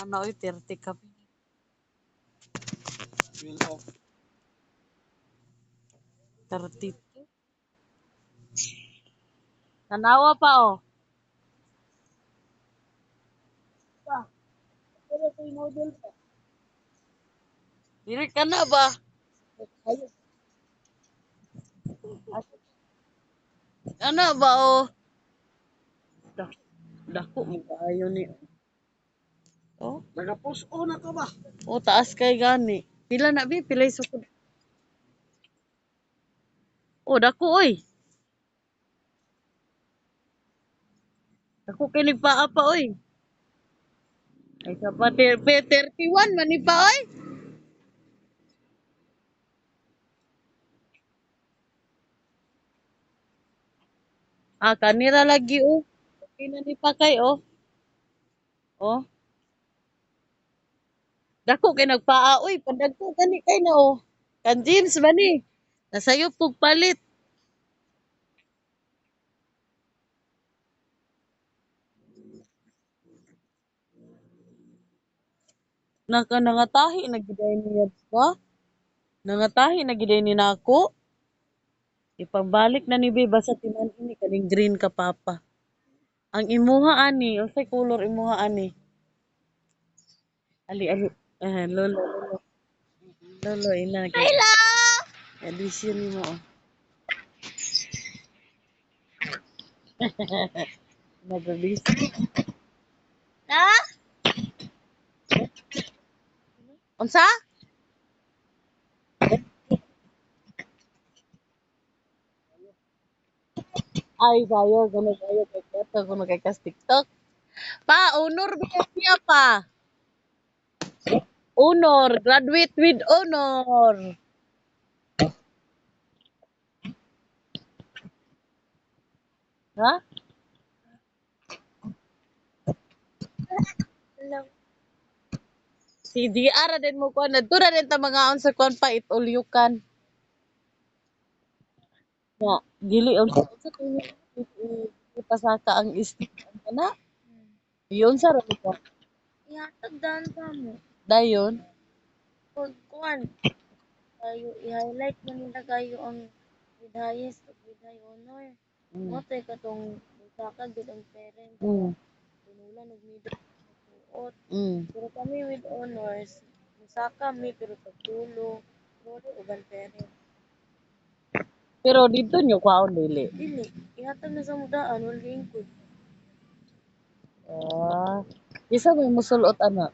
na oy 30 ka. Will of 32. Tanawa pa oh. Pa. Pero ito yung model pa. Dili ka na ba? Ayun. Ano ba oh? Dako mo kayo ni. Oh, nagapos o na ka ba? oh taas kay gani. Pila na bi pilay sukod. Oh, dako oy. Dako kay nagpaa pa oy. Ay sa pa 31 man ni pa oy. Ah, kanira lagi oh. Okay na ni pa kay oh. Oh, dako kay nagpaa oy, pandagko gani kay na oh. Kan jeans ba ni? Nasayo pug palit. Nangatahi na giday niya ba? Nangatahi na giday ni nako. Ipagbalik na ni Beba sa tinan ini kaning green ka papa. Ang imuha ani, unsay color imuha ani? Ali ali lolo lolo. Lolo ina kay. Hello! Edition mo. Oh. Nagabis. Ha? Unsa? Ay, sayo, gano'n kayo kay Kato, gano'n kay kas TikTok. Pa, honor niya pa. Honor, graduate with honor. Ha? Hello. Si DR din mo kuan, nadto na din ta mga on sa kuan pa it all you can. Ya, dili unsa kini ipasaka ang istik ana. Yun sa ron ko. Ihatag daan pa mo. Dayon, Pag kuwan, kayo i-highlight mo nila kayo ang with highest o with high honor. Mo tay katong musaka gid ang parents. mm, Tinulan og middle suot. mm. Pero kami with honors, musaka mi pero pagtulo. Pero uban parents. Pero dito nyo kwaon dili. Dili, ihatag na sa mudaan, wala ingkod. Ah, isa may musulot ana.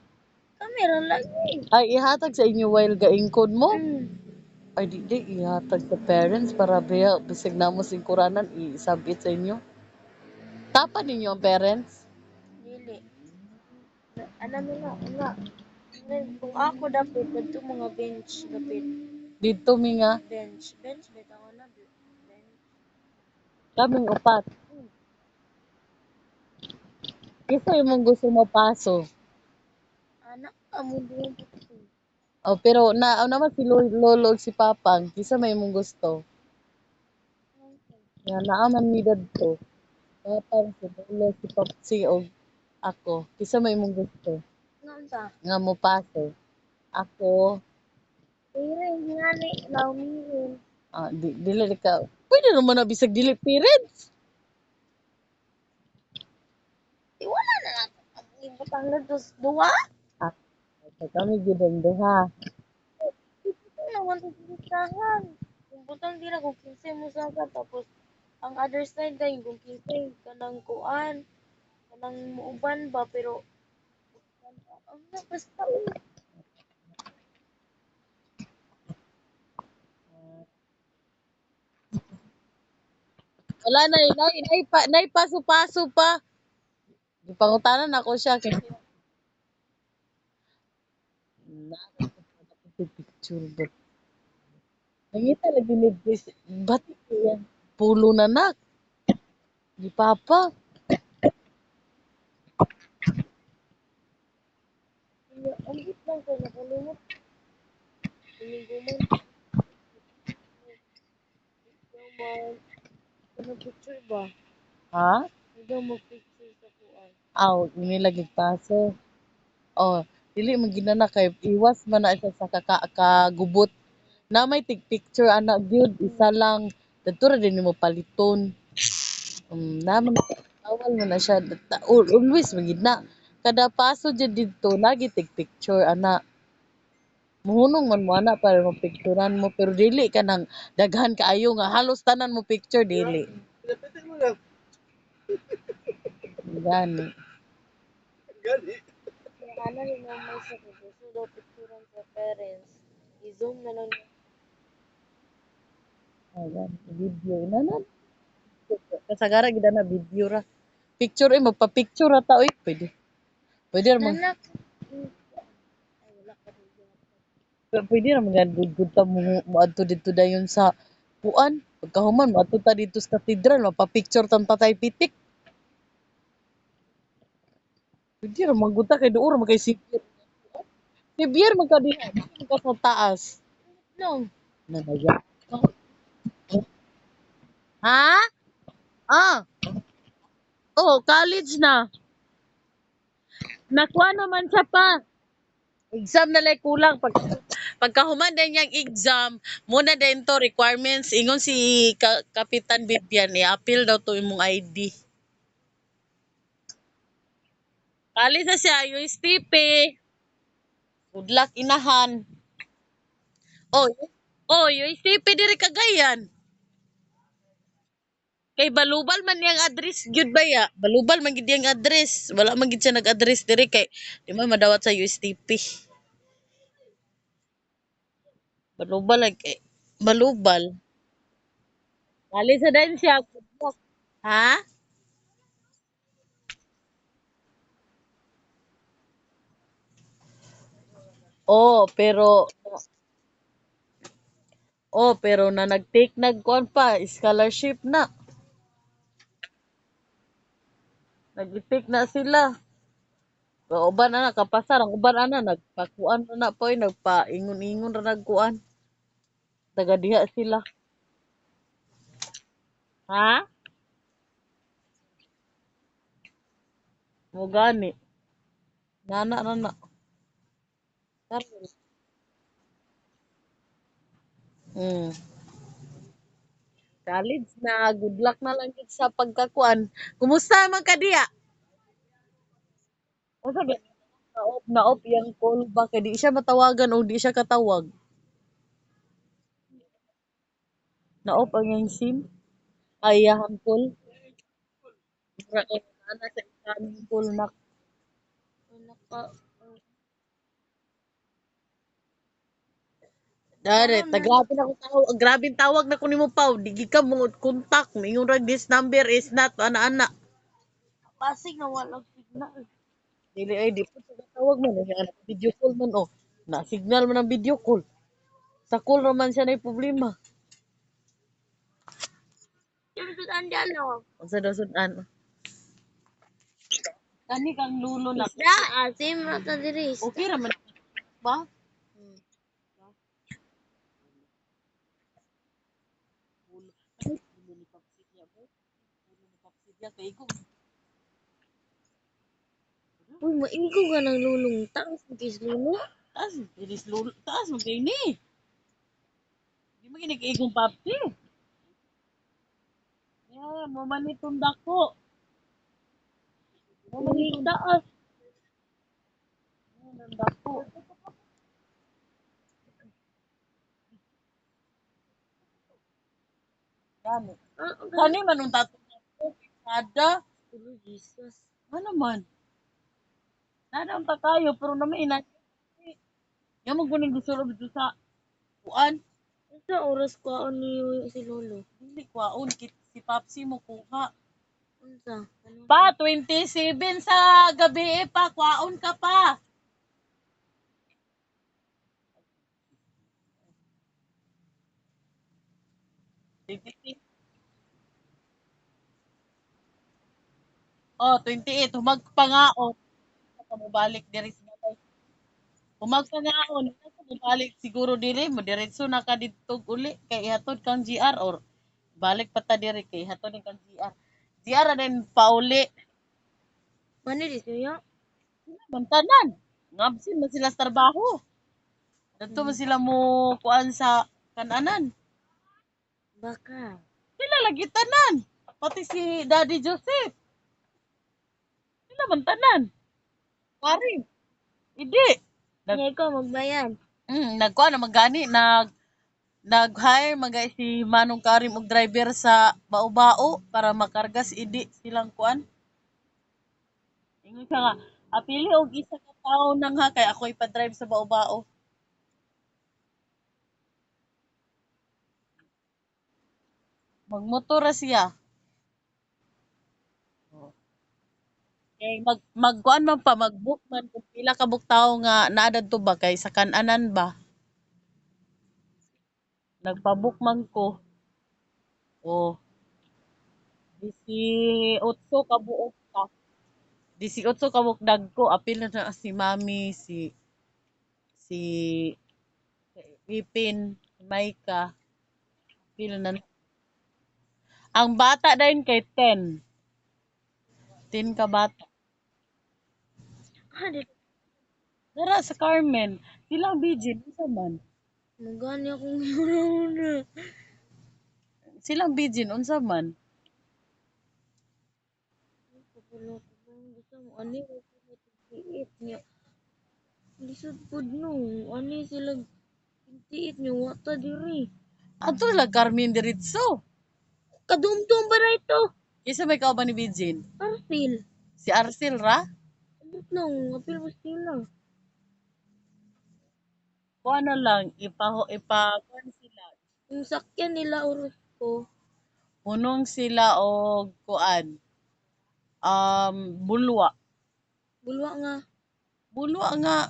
Kami ra lagi. Ay ihatag sa inyo while gaingkod mo. Mm. Ay di ihatag sa parents para biya bisig na mo singkuranan isabit sa inyo. Tapan ninyo ang parents. Dili. Alam mo na, nga. Kung ako dapat, dito mga bench dapat. Dito mi nga Bench. Bench, bitaw na. Bench. kaming upat. Kisa imong gusto mapaso. Anak, amo din dito. Oh, pero naman si lolo ug si papang kisa may imong gusto. Nga naaman mi dadto. Papang si lolo si papsi og ako. Kisa may imong gusto. Noon ta. Nga mo paso. Ako, Pero nga ni, naumirin. dili ka. Pwede naman na bisag dili parents. Wala na lang. Ang ibutang na dos, duwa. Ah, so kami gid ang duha. Ito naman ito listahan. Ibutang dira kung 15 mo saka. Tapos, ang other side kay kung 15 kanang kuan. Kanang muuban ba. Pero, ang basta. Wala na nay paso-paso pa. Gipangutanan ako siya kay na picture ba. Nangita lagi ni Grace. Ba't yan? Pulo na nak. Di papa. Ang lang ko nakalimot. Tiniguman. Naman. Ano picture ba? Ha? Hindi mo picture sa kuan. Aw, nilagig paso. Oh, dili man ginana kay iwas man na siya sa kagubot. Na may picture anak gyud isa lang. Dadto ra din mo paliton. Naman bawal mo na siya. Always magid na. Kada paso dyan dito, lagi picture ana. Muhunong man mo ana para mo picturean mo pero dili ka nang daghan kaayo nga halos tanan mo picture dili. Pinapitin mo lang. Gani. Gani. Kaya ano rin naman sa gusto daw picturean sa parents. I-zoom na lang. Ayan, video na na. Kasagara gid na video ra. Picture magpa-picture ra ta oy pwede. Pwede ra mag Nanak. Ay, wala ka rin. pwede ra mga good ta mo moadto dito dayon sa kuan. Pagkahuman moadto ta dito sa katedral mapa-picture tan patay pitik. Pwede ra maguta kay duor magkay sipir. Sipir magkadiha, magka sa taas. No. Nanaya. Ha? Ah, oh, college na. Nakuha naman siya pa. Exam na lang kulang pagkahuman din yung exam muna din to requirements ingon si Kapitan Bibian i-appeal daw to imong ID. Kali sa siya USTP. Good luck inahan. Oh, oh USTP diri Cagayan. Kay balubal man yang address gyud ba ya? Balubal man gid yang address. Wala man gid siya nag-address diri kay di man madawat sa USTP. Balubal like balubal. Kali sa din siya. Ha? Oh, pero na nag-take nagkuan pa scholarship na. Nag-take na sila. Ang uban ana kapasar, ang uban ana nagpakuan na po nagpaingon-ingon ra nagkuan. Taga diha sila. Ha? Mo gani. Nana nana. Mm. College na, good luck na lang gid sa pagkakuan. Kumusta man ka diha? Asa ba? Naop yang call ba kay di siya matawagan o di siya katawag. Naop ang yang SIM. Ayahan call. Mura kay ana sa incoming call na. Wala ka. Dare, Para man. grabe na ko tawag, grabe tawag na ko nimo Pao. Di ka mo kontak, mingon ra this number is not ana-ana. Pasig na walang signal. Dili ay di po sa tawag man video call man oh. Na signal man ang video call. Sa call naman siya na problema. Yung sudan dyan no. Unsa daw sudan? Kani kang lulo na. Isda. Asim rata diri. Okay ra man ba? Ay, ulo ni Papsiya ba? Ulo ni Papsiya kay ko. Uy, maingko ka ng lulong. Taas ng kis lulo. Taas, iris lulo. Taas mo kay ni. Di mo ginig-igong Papsi. Yeah, mo man itong dako. Mo man itong daas. Mo man dako. Gani. Ah, Kani man nung tato kada. Ulo, Jesus. Ano man? Nada ang pakayo pero naman ina. Yan mo guning gusto ro dito sa kuan. Sa oras ko ni si lolo. Hindi kwaon kit si Papsi mo kuha. Unsa? Ano? Pa 27 sa gabi pa kwaon ka pa. Oh, 28 humag pangaon. Ka mo balik diri sa balay. Humag pangaon, ka mo balik siguro diri mo diretso na ka didto uli kay ihatod kang GR or balik pa ta diri kay ihatod kang GR. GR na din pauli. Mani di siya? Mantanan. Ngabsin man sila sa trabaho. Dito man sila mo kuan sa kananan. Baka. Sila lagi tanan. Pati si Daddy Joseph. Sila man tanan. Karim. Hindi. Nga ikaw magbayan. Nagkuha na magani. Nag-hire magay si Manong Karim og driver sa Baobao para makargas idi silang kuan. Ingon siya nga, apili og isa ka tawo nang ha kay ako ipa-drive sa Baobao. Magmotor ra siya. Kay magkuan man pa mag-book man kung pila ka buk tawo nga naa dadto ba kay sa kan-anan ba. Nagpa-book man ko. Oh, 18 ka buok ka. 18 ka buok dagko apil na na si Mami, si Ipin, si Maika, apil na. Ang bata dayon kay 10. 10 ka bata. Ah, di. Dara sa Carmen, silang Bijin, unsa man? Magani akong una. Silang Bijin, unsa man? Kapalo ko bang gusto mo. Ani ko sila tiit niya. Lisod po no. Ani sila tiit niya. Wata diri. Ato lang Carmen diretso. Kadumdum ba na ito? Isa may kauban ni Bijin. Arsil. Si Arcel ra? Abot lang. Apil mo sila. Kuha na lang, kuhan sila. Yung sakyan nila oras ko. Hunong sila og kuan. Bulwa. Bulwa nga. Bulwa nga.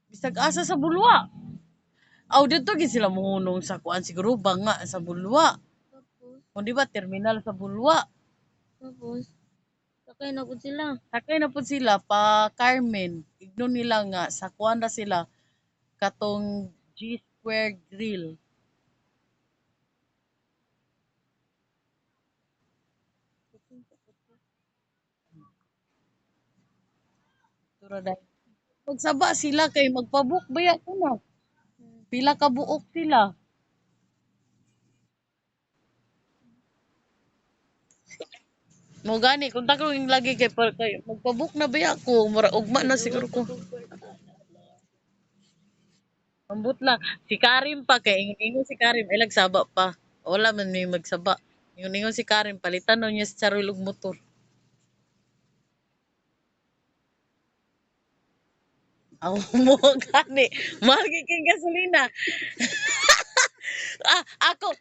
Bisag asa sa bulwa. Aw dito gid sila mohunong sa kuan siguro banga sa bulwa. Tapos. Kung di ba terminal sa bulwa. Tapos. Sakay na po sila. Sakay na po sila pa Carmen. Ignon nila nga sa kuan na sila katong G Square Grill. Tura dahil. Magsaba sila kay magpabook baya ko na. Pila ka buok sila. Mo gani kung tako yung lagi kay magpabook na baya ko mura ugma na siguro ko. Ambot lang. Si Karim pa kay ingon si Karim ay lagsaba pa. Wala man may magsaba. Ingon si Karim palitan na niya sa charul og motor. Ang mo gani. Magiging gasolina. Ako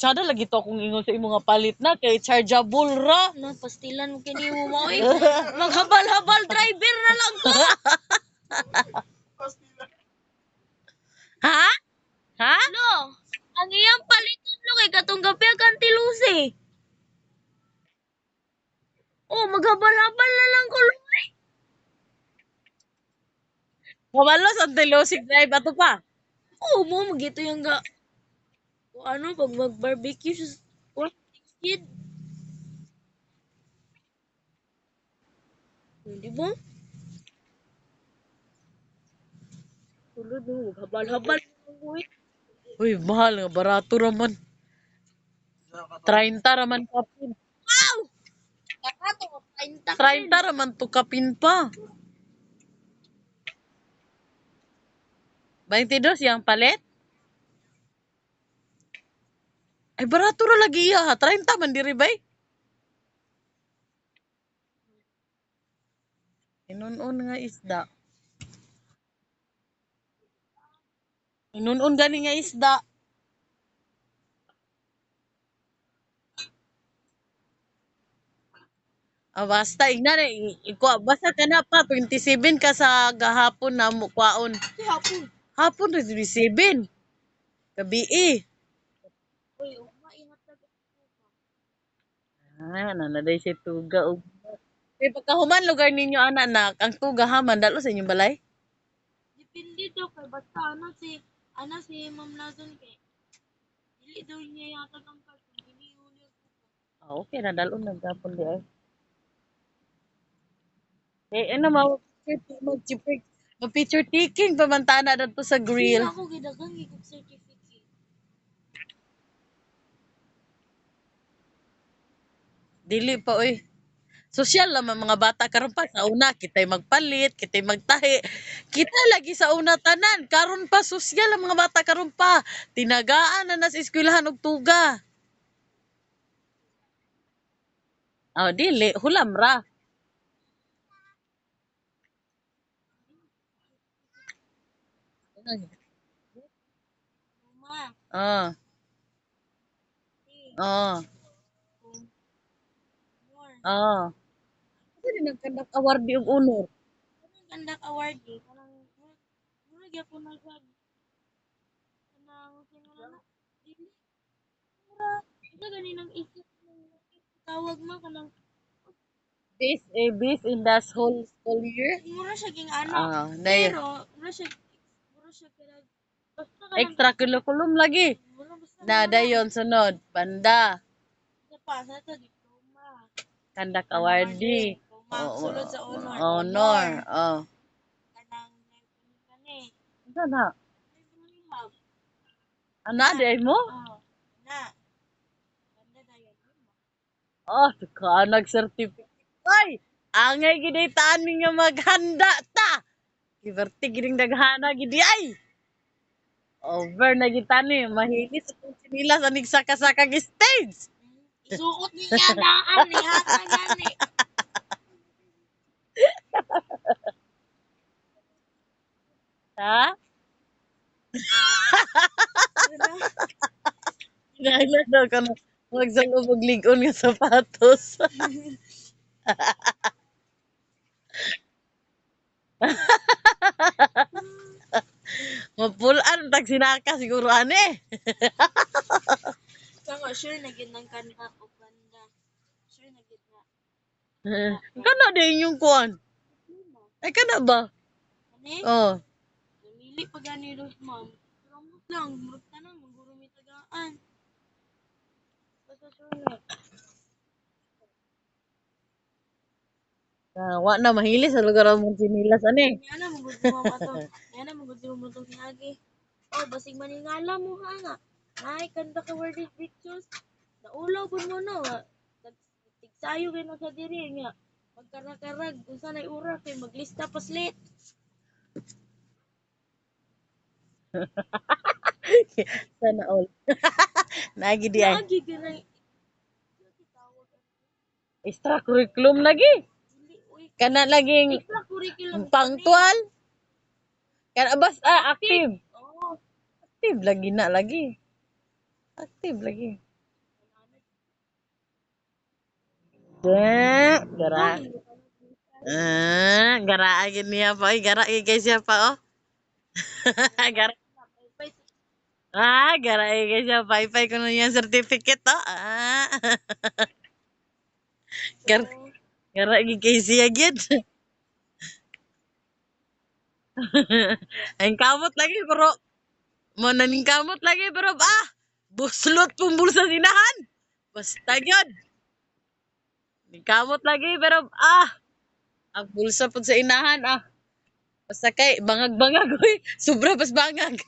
sada lagi to akong ingon sa imo nga palit na kay chargeable ra. Na, pastilan mo kini mo mo. Maghabal-habal driver na lang ko. Ha? Ha? Lo, ang iyang palitan lo kay katong gabi ang tilusi. Oh, maghabal-habal na lang ko lo. Kamalos ang telosig drive ato pa. Oh, mo magito yung ga. O ano, pag mag-barbecue sa or kid. Hindi ba? Tulad mo, maghabal-habal. Uy, mahal nga barato raman. 30 raman kapin. Wow! Kakato, 30 ka rin. 30 raman to kapin pa. 22 yang palit? Ay barato ra lagi iya ha. 30 man diri bay. Inunon nga isda. Inunon gani nga isda. Basta igna na basta ka na pa 27 ka sa gahapon na mo kwaon. Hapon. Hapon na 27. Gabi eh. Uy, maihatag. Nanaday si Tuga. Kay pagkahuman lugar ninyo anak ang Tuga ha mandalo sa inyong balay. Depende daw kay basta ano si Ma'am Lazon kay dili daw niya yata ang card kung giniyo niya. Okay na dalon nagapon di ay. Eh ano Mag-picture taking pamantana dito sa Dili grill. ako gidagang ikog certificate. Dili pa oy. Sosyal naman mga bata karon pa sa una kitay magpalit, kitay magtahi. Kita lagi sa una tanan, karon pa sosyal ang mga bata karon pa. Tinagaan na sa eskwelahan og tuga. Oh, dili hulam ra. Uma, Oh, si, oh, kung more. oh. Kasi din nagkandak award og honor. Kanang kandak award eh. Kanang murag gyapon na siya. Kanang sinula na. Dili mura. Isa ganinang isip ng tawag mo kanang Base in the whole year. mura siya ging ano. Ah, na Pero mura siya kanang basta kanang extra curriculum lagi. mura basta Na dayon sunod, banda, sa pa sa to diploma. kandak Kanang awardee. diploma. Oh, Sulod sa honor. honor. Oh. Kanang kani. Ano na? Hab. Ano day mo? Oh. Na. Ganda dayon. Oh, ka nag-certificate. Ay, angay gid taan ninyo maghanda ta. Giberti gining daghana gid ay. Over na gid tani, mahilis kung sinilas anig saka-saka stage. Isuot niya daan ni hata gani. Ha? Kinahanglan daw ka na magsalubog ligon nga sapatos. Mapulaan tag sinaka siguro ane. Kanga sure na gid nang kanta o banda. Sure na gid na. Kana din yung kuan. Diploma. Ay kana ba? Ani? Oh. Namili pa gani ro ma'am. Ramot lang, murag tanang maguro mi tagaan. Basta sure na. Wa na mahilis sa lugar mo sinilas ane. Yan na magud mo ato. Yan na magud mo tong niagi. Oh, basig maningala mo ha nga. Ay, kanta ka worded pictures. Naulaw pud mo no. Tigsayo kay mo sa diri nga. Magkarakarag kung sa nay ura kay maglista paslit. Sana all. Nagi di ay. Lagi ganay. Tawag Extra curriculum lagi. dili uy. Kana laging Extracurriculum pangtual. Kana bas active. Oh, Active lagi na lagi. Active lagi. Gara. Gara agin niya pa. Ay, gara igay siya pa oh. Gara. Gara igay siya. Pay ko na yung certificate oh. Gara. Gara igay siya gid. Ang kamot lagi bro. Mananing kamot lagi bro. Buslot pong bulsa sinahan. Basta yun. Kamot lagi pero ang bulsa pud sa inahan Basta kay bangag-bangag oy. Sobra pas bangag.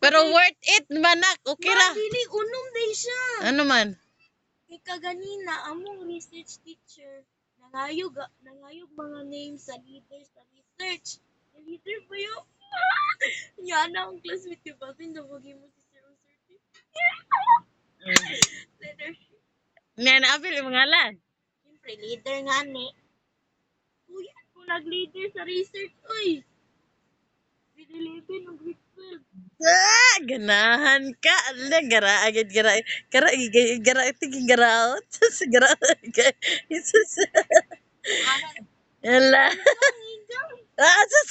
Pero worth it manak. Okay ra. Dili unom day siya. Ano man? Kay kaganina among research teacher nangayog mga names sa leaders sa research. Yung leader ba yun? Yan na ang classmate ko ba? Pinabagi mo si Sir Oserte. Leadership. Nga naapil yung ngalan. Siyempre, leader nga ni. Uy, ako nag-leader sa research. Uy! Grade 11 o grade 12. Ganahan ka. Ala, gara agad gara. Gara gara tiging garaot. Gara. Jesus. Ala. Higang. Sus.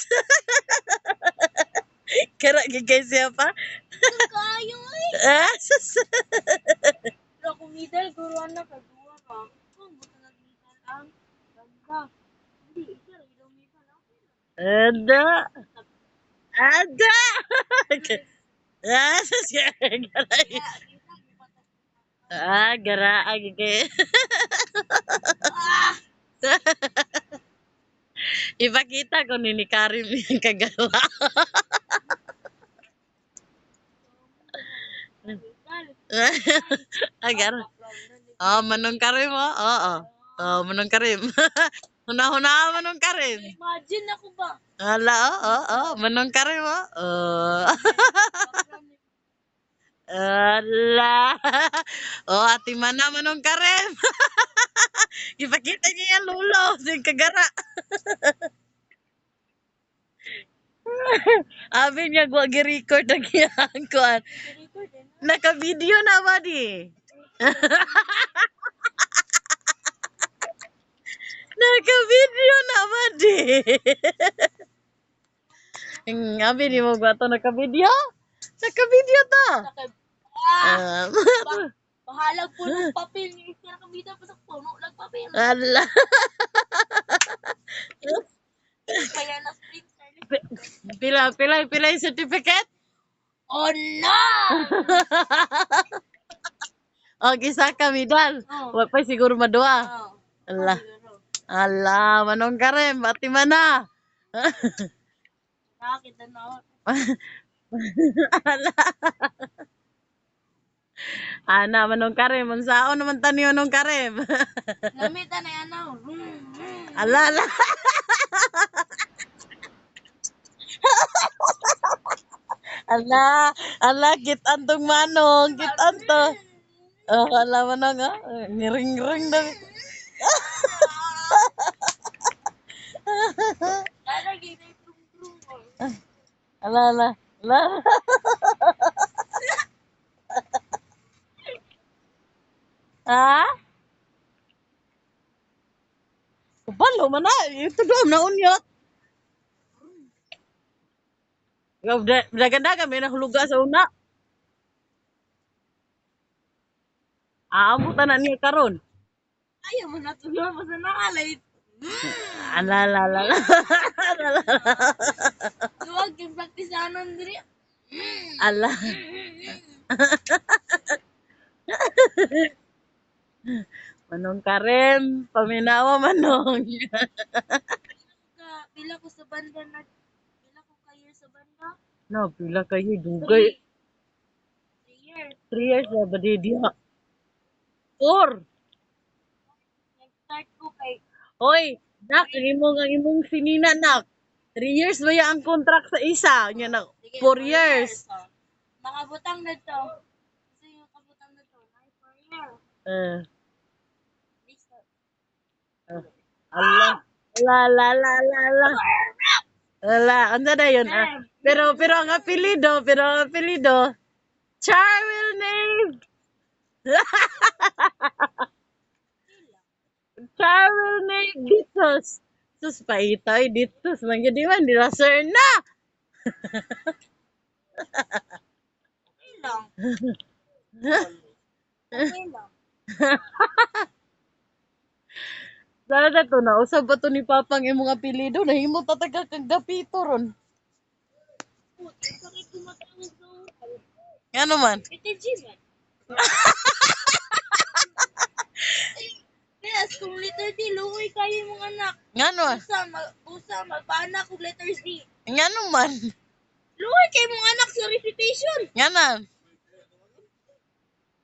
Gara gigay siya pa. Ang kayo eh. Sus. Pero kung middle, guruan na kagduwa ka. Kung buta nag-middle ang ganda. Hindi, isa lang daw middle. Okay lang. Ada. Ada. Sus. Gara. Gara agigay. Ah! Ipakita ko ni Karim yung kagala. Agar. Oh, Manong Karim mo? Oo. Oh, Manong Karim. Huna-huna Manong Karim. Imagine ako ba? Ala, Manong Karim mo? Oh. Ala. Oh, ati mana Manong Karim. Ipakita niya yung lulo. Yung kagara. Abi niya gwa gi-record ang iyang kuan. Record eh. Naka-video na ba di? Naka-video na ba di? Abi ni mo gwa to naka-video? Naka-video to. Ah! Um, Bahalag po ng papel. Yung isa na kabida pa sa puno. Nagpapel. ala. Kaya na sprinter. Pila yung certificate? Oh no! O, isa ka, medal. Oh. Wa pa siguro madua. Oh. Ala. Ala, Manong Karim, bati mana. Nakakita na ako. Ana, Manong Karim, unsaon naman tani Manong Karim. Namita na yan ako. Ala. Ala, kitan tong Manong, kitan to. Oh, ala Manong, ngiring-ngiring daw. Lalagay na yung drum ko. Ala. Ha? Balo man na, ito doon na unyot. Dagan-dagan, may nahuluga sa una. Aamutan na niya karon. Ayaw mo na tulungan mo sa nakalay. Ala. Huwag yung praktisanan diri. Ala. Manong Karim, paminawa Manong. Pila ko sa banda na. Pila ko kayo sa banda. No, pila kayo, dugay. 3 years. 3 years na ba di diha? 4. Nag-start ko kay Hoy, nak, ang imong sinina nak. 3 years ba ya ang contract sa isa? Nya na 4 years. Oh. Makabutang na to. Kasi yung kabutang na to. 4 years. Eh, Next. Allah. La. Ala, anda na yun. Pero ang apelido, Charwil name. Charwil name Ditos. Sus, paitay, Ditos. Magyadi man, di na sir na. Okay lang. Okay lang. Dahil na to, nausap ba to ni Papang imong apelido? Nahimo tataga kang gapito ron. Puti, bakit tumatawag sa ukal? Nga naman. Ito G-man. Yes, kung letter D, luoy kayo yung mga anak. Nga naman. Magpaanak kung letter Z. Nga naman. Luoy kayo mga anak sa recitation. Nga naman.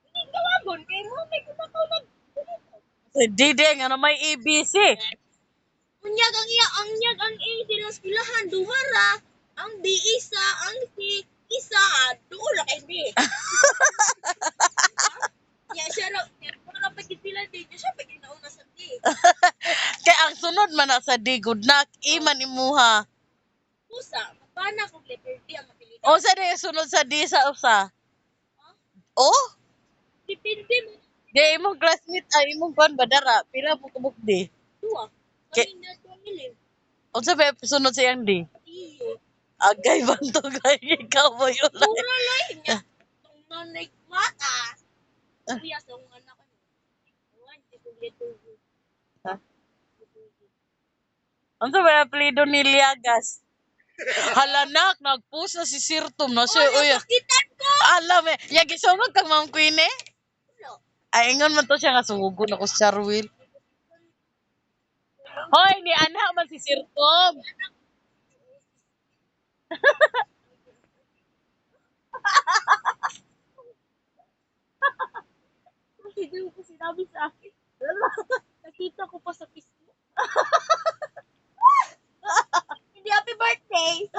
Hindi tawagon kayo mo, may kumakawag. Dide nga na may ABC. Unyag ang A silang pilahan, duhara. Ang B isa, ang C isa, doon lang kay B. Ya, siya raw, para pagkitilan din, siya pagkinauna sa D. Kaya ang sunod man na sa D, good luck, iman imuha. Pusa, magpaanak kung letter D ang mapilitan. O sa D, sunod sa D sa usa. Oh? Depende mo. Di, imong classmate, imong kuan badara. Pila mo kumuk D. Dua. Ke- Kami na tumili. O sa ba, sunod sa iyang D. Iyo. Agay banto kay ikaw mo yun. Pura lain niya. Itong nanay mata. Kuya sa mga anak ko. Awan, di ko letter D. Ha? Ang sa ba, apelido ni Liagas. Halanak, nagpush na si Sirtum na siya. Uy, Nakitan ko! alam eh. Yagi sunod kang Ma'am Queen eh. Wala. Ay, ingon man to siya nga sugod ako sa Charwil. Hoy, ni anak man si Sir Tom. Hindi mo ko sinabi sa akin. Nakita ko pa sa Facebook. Hindi happy birthday!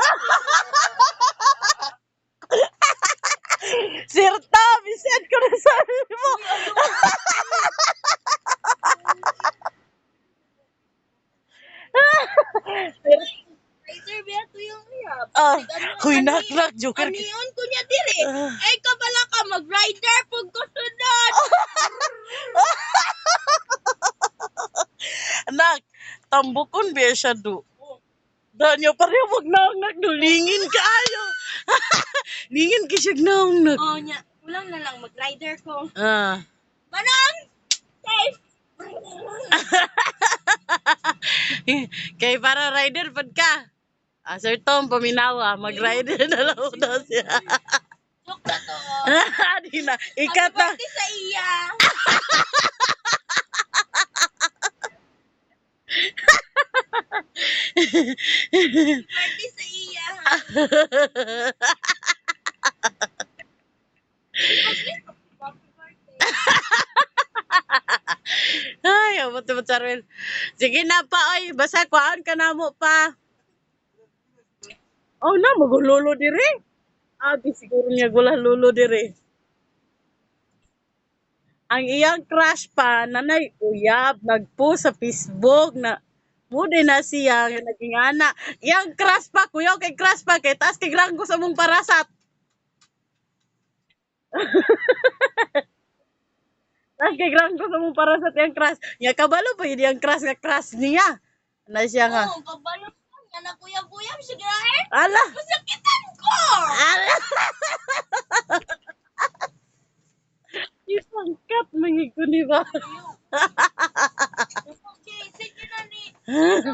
Sir Tom, isend ko na sa mo. Sir, Rider, biya to yung uyab. ah, huy naknak, joker. Aniyon ko niya dili. Ah. Ay, kabala ka, mag-rider pag kusunod. Anak, tambukon biya siya do. Danyo pareho wag naknak, lingin kaayo. Lingin ka siya naknak. Oh, nya. Ulang na lang, mag-rider ko. Ah. Manang! Safe! Kay para rider pad ka. Ah, Sir Tom, paminawa, mag-rider na lang daw siya. Joke na to. Di na, ikat na. Happy birthday sa iya. Birthday sa iya. Happy birthday. Ay, abot mo Charwel. Sige na pa, oy, basta kuhaan ka na mo pa. Oh na, magulolo dire. Abi siguro niya gula lulo dire. Ang iyang crush pa, nanay uyab, nagpo sa Facebook na mude na siya nga naging ana. Iyang crush pa, kuya kay crush pa kay taas kay granggo sa mong parasat. Taas kay granggo sa mong parasat iyang crush. Nya kabalo pa yun iyang crush niya. Na siya nga. Oh, kabalo ko. Yan na kuyab-kuyab. Sige na eh. Ala! Masakitan ko! Ala! Isangkat mangig ko ni ba? Okay, sige na ni.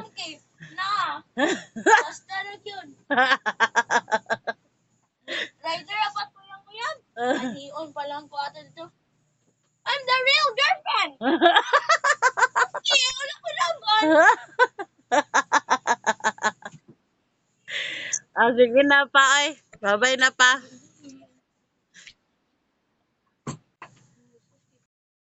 Okay, na. Basta na yun. Rider, apat ko yung kuyab. Anion pa lang ko ato dito. I'm the real girlfriend! Okay, wala ko naman. Ah, sige na pa ay. Babay na pa.